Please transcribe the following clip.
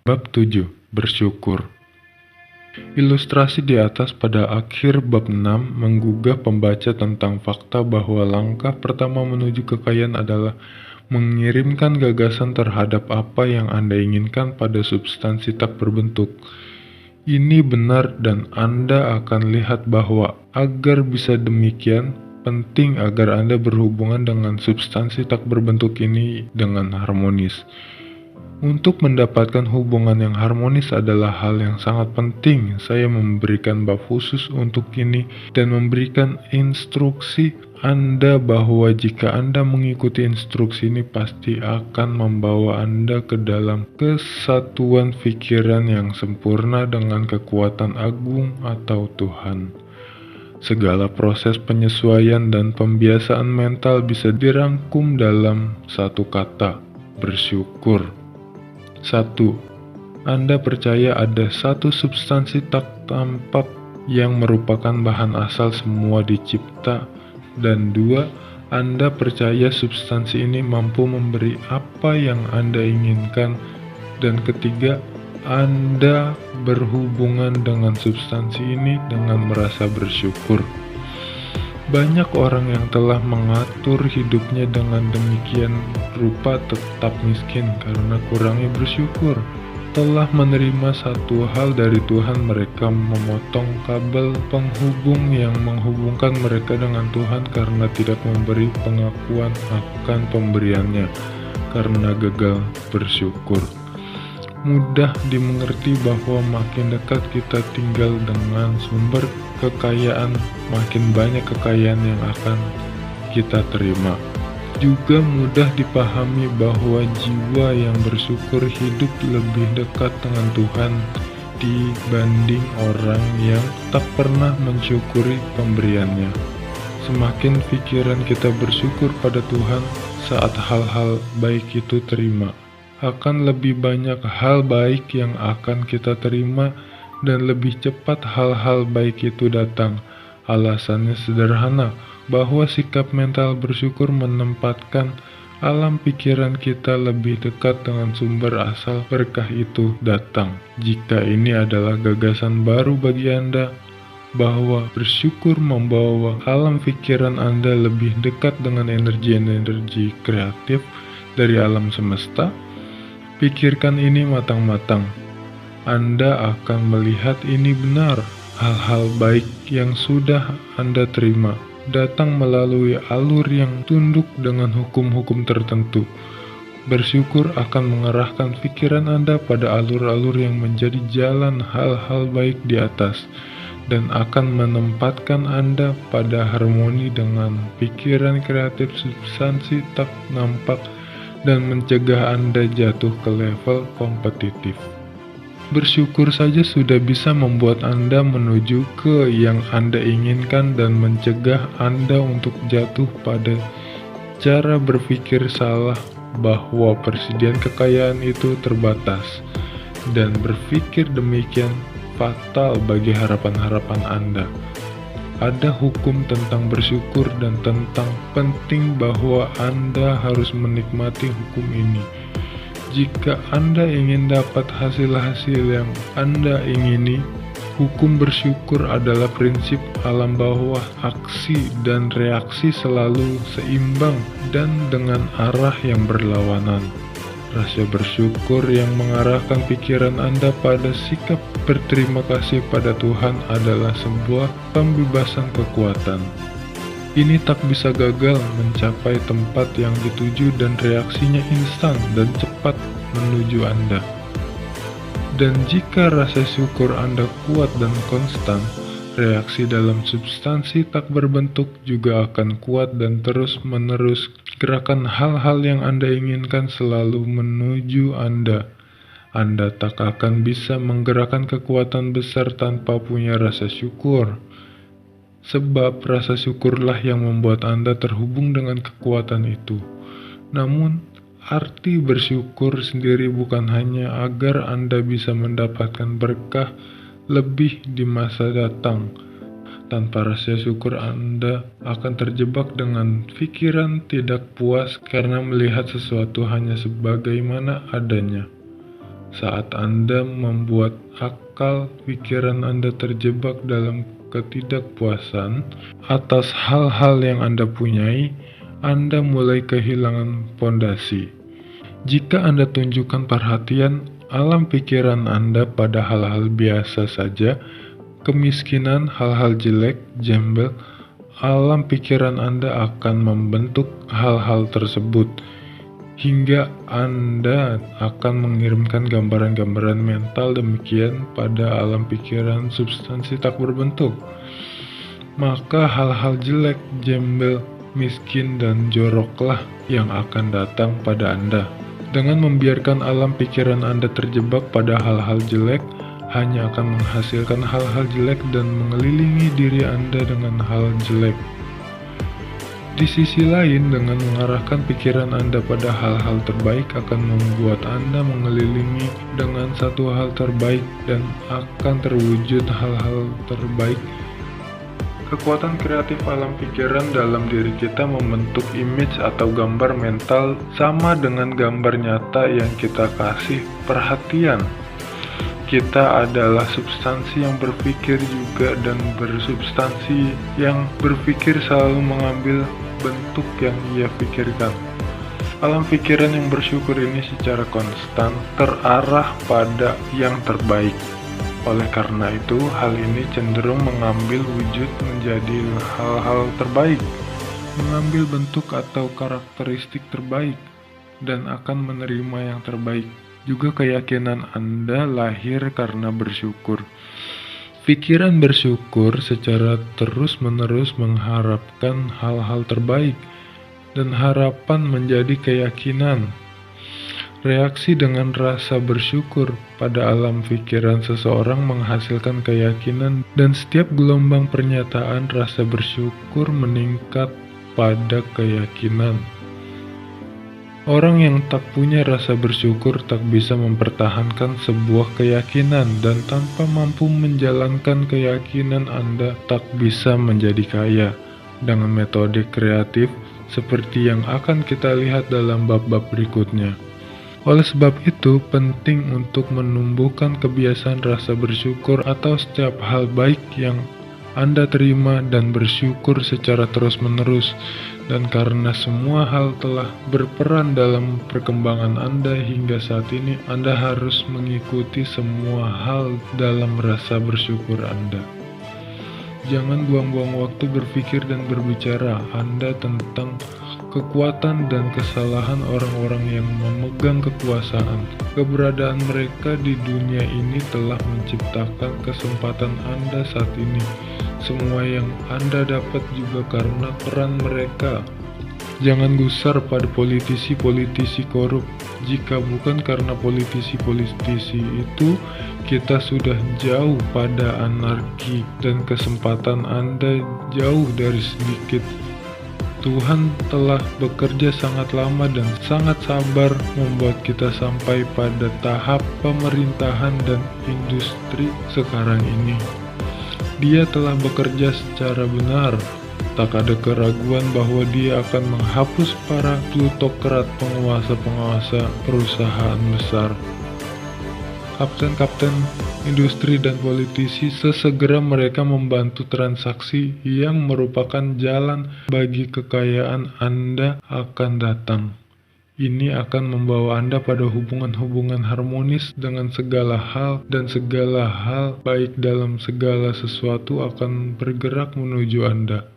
Bab 7. Bersyukur. Ilustrasi di atas pada akhir bab 6 menggugah pembaca tentang fakta bahwa langkah pertama menuju kekayaan adalah mengirimkan gagasan terhadap apa yang Anda inginkan pada substansi tak berbentuk. Ini benar dan Anda akan lihat bahwa agar bisa demikian, penting agar Anda berhubungan dengan substansi tak berbentuk ini dengan harmonis. Untuk mendapatkan hubungan yang harmonis adalah hal yang sangat penting. Saya memberikan bab khusus untuk ini dan memberikan instruksi Anda bahwa jika Anda mengikuti instruksi ini pasti akan membawa Anda ke dalam kesatuan pikiran yang sempurna dengan kekuatan agung atau Tuhan. Segala proses penyesuaian dan pembiasaan mental bisa dirangkum dalam satu kata, bersyukur. 1. Anda percaya ada satu substansi tak tampak yang merupakan bahan asal semua dicipta. Dan 2. Anda percaya substansi ini mampu memberi apa yang Anda inginkan. Dan ketiga, Anda berhubungan dengan substansi ini dengan merasa bersyukur. Banyak orang yang telah mengatur hidupnya dengan demikian rupa tetap miskin karena kurangnya bersyukur. Telah menerima satu hal dari Tuhan, mereka memotong kabel penghubung yang menghubungkan mereka dengan Tuhan karena tidak memberi pengakuan akan pemberiannya karena gagal bersyukur. Mudah dimengerti bahwa makin dekat kita tinggal dengan sumber kekayaan, makin banyak kekayaan yang akan kita terima. Juga mudah dipahami bahwa jiwa yang bersyukur hidup lebih dekat dengan Tuhan dibanding orang yang tak pernah mensyukuri pemberiannya. Semakin pikiran kita bersyukur pada Tuhan saat hal-hal baik itu terima, akan lebih banyak hal baik yang akan kita terima dan lebih cepat hal-hal baik itu datang. Alasannya sederhana, bahwa sikap mental bersyukur menempatkan alam pikiran kita lebih dekat dengan sumber asal berkah itu datang. Jika ini adalah gagasan baru bagi Anda, bahwa bersyukur membawa alam pikiran Anda lebih dekat dengan energi-energi kreatif dari alam semesta, pikirkan ini matang-matang. Anda akan melihat ini benar. Hal-hal baik yang sudah Anda terima datang melalui alur yang tunduk dengan hukum-hukum tertentu. Bersyukur akan mengarahkan pikiran Anda pada alur-alur yang menjadi jalan hal-hal baik di atas, dan akan menempatkan Anda pada harmoni dengan pikiran kreatif substansi tak nampak dan mencegah Anda jatuh ke level kompetitif. Bersyukur saja sudah bisa membuat Anda menuju ke yang Anda inginkan dan mencegah Anda untuk jatuh pada cara berpikir salah bahwa persediaan kekayaan itu terbatas, dan berpikir demikian fatal bagi harapan-harapan Anda. Ada hukum tentang bersyukur dan tentang penting bahwa Anda harus menikmati hukum ini. Jika Anda ingin dapat hasil-hasil yang Anda ingini, hukum bersyukur adalah prinsip alam bawah aksi dan reaksi selalu seimbang dan dengan arah yang berlawanan. Rasa bersyukur yang mengarahkan pikiran Anda pada sikap berterima kasih pada Tuhan adalah sebuah pembebasan kekuatan. Ini tak bisa gagal mencapai tempat yang dituju dan reaksinya instan dan cepat menuju Anda. Dan jika rasa syukur Anda kuat dan konstan, reaksi dalam substansi tak berbentuk juga akan kuat dan terus-menerus. Gerakan hal-hal yang Anda inginkan selalu menuju Anda. Anda tak akan bisa menggerakkan kekuatan besar tanpa punya rasa syukur. Sebab rasa syukurlah yang membuat Anda terhubung dengan kekuatan itu. Namun, arti bersyukur sendiri bukan hanya agar Anda bisa mendapatkan berkah lebih di masa datang. Tanpa rasa syukur Anda akan terjebak dengan pikiran tidak puas karena melihat sesuatu hanya sebagaimana adanya. Saat Anda membuat akal pikiran Anda terjebak dalam ketidakpuasan atas hal-hal yang Anda punyai, Anda mulai kehilangan pondasi. Jika Anda tunjukkan perhatian alam pikiran Anda pada hal-hal biasa saja, kemiskinan, hal-hal jelek, gembel, alam pikiran Anda akan membentuk hal-hal tersebut, hingga Anda akan mengirimkan gambaran-gambaran mental demikian pada alam pikiran substansi tak berbentuk. Maka hal-hal jelek, gembel, miskin, dan joroklah yang akan datang pada Anda. Dengan membiarkan alam pikiran Anda terjebak pada hal-hal jelek, hanya akan menghasilkan hal-hal jelek dan mengelilingi diri Anda dengan hal jelek. Di sisi lain, dengan mengarahkan pikiran Anda pada hal-hal terbaik akan membuat Anda mengelilingi dengan satu hal terbaik dan akan terwujud hal-hal terbaik. Kekuatan kreatif alam pikiran dalam diri kita membentuk image atau gambar mental sama dengan gambar nyata yang kita kasih perhatian. Kita adalah substansi yang berpikir juga dan bersubstansi yang berpikir selalu mengambil bentuk yang ia pikirkan. Alam pikiran yang bersyukur ini secara konstan terarah pada yang terbaik. Oleh karena itu, hal ini cenderung mengambil wujud menjadi hal-hal terbaik, mengambil bentuk atau karakteristik terbaik, dan akan menerima yang terbaik. Juga keyakinan Anda lahir karena bersyukur. Pikiran bersyukur secara terus-menerus mengharapkan hal-hal terbaik, dan harapan menjadi keyakinan. Reaksi dengan rasa bersyukur pada alam pikiran seseorang menghasilkan keyakinan, dan setiap gelombang pernyataan rasa bersyukur meningkat pada keyakinan. Orang yang tak punya rasa bersyukur tak bisa mempertahankan sebuah keyakinan, dan tanpa mampu menjalankan keyakinan Anda tak bisa menjadi kaya dengan metode kreatif seperti yang akan kita lihat dalam bab-bab berikutnya. Oleh sebab itu, penting untuk menumbuhkan kebiasaan rasa bersyukur atas setiap hal baik yang Anda terima dan bersyukur secara terus-menerus. Dan karena semua hal telah berperan dalam perkembangan Anda hingga saat ini, Anda harus mengikuti semua hal dalam rasa bersyukur Anda. Jangan buang-buang waktu berpikir dan berbicara Anda tentang kekuatan dan kesalahan orang-orang yang memegang kekuasaan. Keberadaan mereka di dunia ini telah menciptakan kesempatan Anda saat ini. Semua yang Anda dapat juga karena peran mereka. Jangan gusar pada politisi-politisi korup. Jika bukan karena politisi-politisi itu, kita sudah jauh pada anarki dan kesempatan Anda jauh dari sedikit. Tuhan telah bekerja sangat lama dan sangat sabar membuat kita sampai pada tahap pemerintahan dan industri sekarang ini. Dia telah bekerja secara benar. Tak ada keraguan bahwa dia akan menghapus para plutokrat, penguasa-penguasa perusahaan besar, kapten-kapten industri dan politisi sesegera mereka membantu transaksi yang merupakan jalan bagi kekayaan Anda akan datang. Ini akan membawa Anda pada hubungan-hubungan harmonis dengan segala hal, dan segala hal baik dalam segala sesuatu akan bergerak menuju Anda.